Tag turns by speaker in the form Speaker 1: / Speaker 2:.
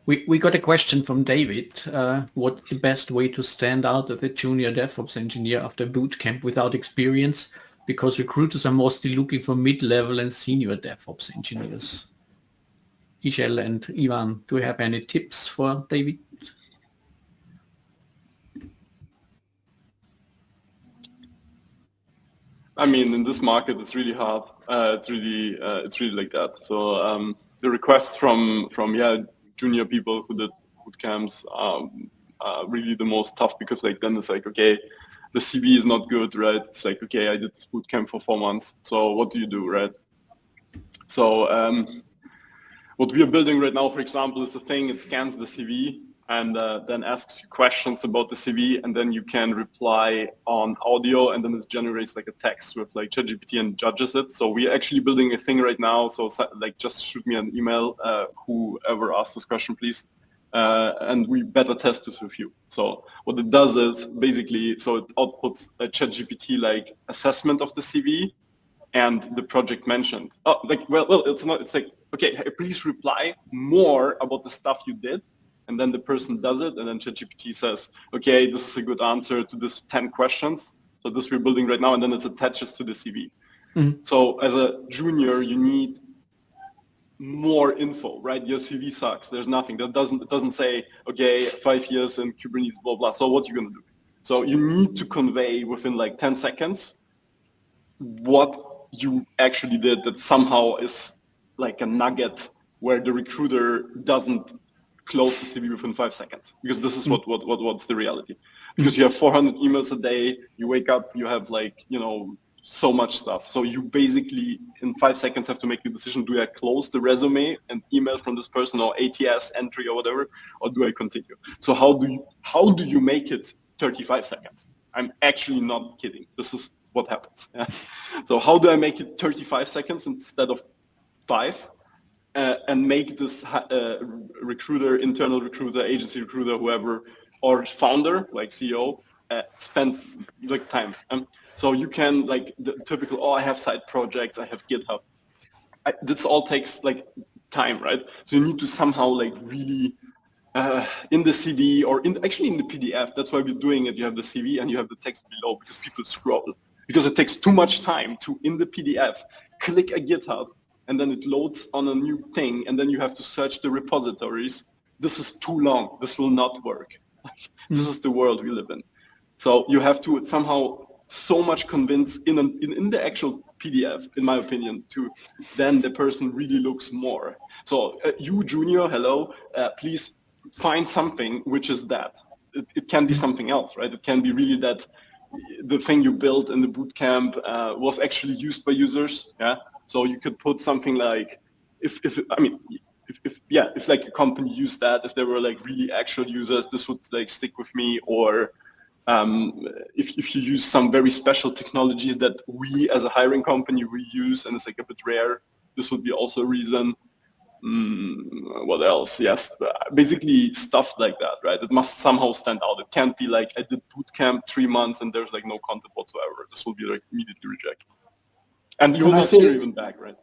Speaker 1: We got a question from David. What's the best way to stand out as a junior DevOps engineer after boot camp without experience? Because recruiters are mostly looking for mid-level and senior DevOps engineers. Ishel and Ivan, do you have any tips for David?
Speaker 2: I mean, in this market, it's really hard. It's really like that. So the requests from junior people who did boot camps are really the most tough, because like then it's like, okay, the CV is not good, right? It's like, okay, I did this boot camp for 4 months. So what do you do, right? So what we are building right now, for example, is a thing. It scans the CV and then asks you questions about the CV, and then you can reply on audio, and then it generates like a text with like ChatGPT and judges it. So we're actually building a thing right now. So like just shoot me an email, whoever asked this question, please. And we beta test this with you. So what it does is basically, so it outputs a ChatGPT like assessment of the CV and the project mentioned. Oh, like, well, it's not, it's like, okay, please reply more about the stuff you did. And then the person does it, and then ChatGPT says, okay, this is a good answer to this 10 questions. So this we're building right now, and then it attaches to the CV. Mm-hmm. So as a junior, you need more info, right? Your CV sucks. There's nothing. It doesn't say, okay, 5 years in Kubernetes, blah, blah. So what are you going to do? So you need to convey within like 10 seconds what you actually did that somehow is like a nugget where the recruiter doesn't close the CV within 5 seconds, because this is what's the reality. Because you have 400 emails a day, you wake up, you have like, so much stuff. So you basically in 5 seconds have to make the decision: do I close the resume and email from this person, or ATS entry or whatever, or do I continue? So how do you make it 35 seconds? I'm actually not kidding. This is what happens. Yeah. So how do I make it 35 seconds instead of 5? And make this recruiter, internal recruiter, agency recruiter, whoever, or founder, like CEO, spend like time. So you can, like the typical, I have side projects, I have GitHub. This all takes like time, right? So you need to somehow like really in the CV or actually in the PDF. That's why we're doing it. You have the CV and you have the text below, because people scroll. Because it takes too much time to, in the PDF, click a GitHub, and then it loads on a new thing, and then you have to search the repositories. This is too long. This will not work. This is the world we live in. So you have to somehow so much convince in the actual PDF, in my opinion, to then the person really looks more. So you junior, hello, please find something which is that. It can be something else, right? It can be really that the thing you built in the bootcamp was actually used by users. Yeah. So you could put something like, if like a company used that, if there were like really actual users, this would like stick with me. Or if you use some very special technologies that we as a hiring company we use, and it's like a bit rare, this would be also a reason. What else? Yes, basically stuff like that, right? It must somehow stand out. It can't be like, I did bootcamp 3 months and there's like no content whatsoever. This will be like immediately rejected. And you will not hear even back, right?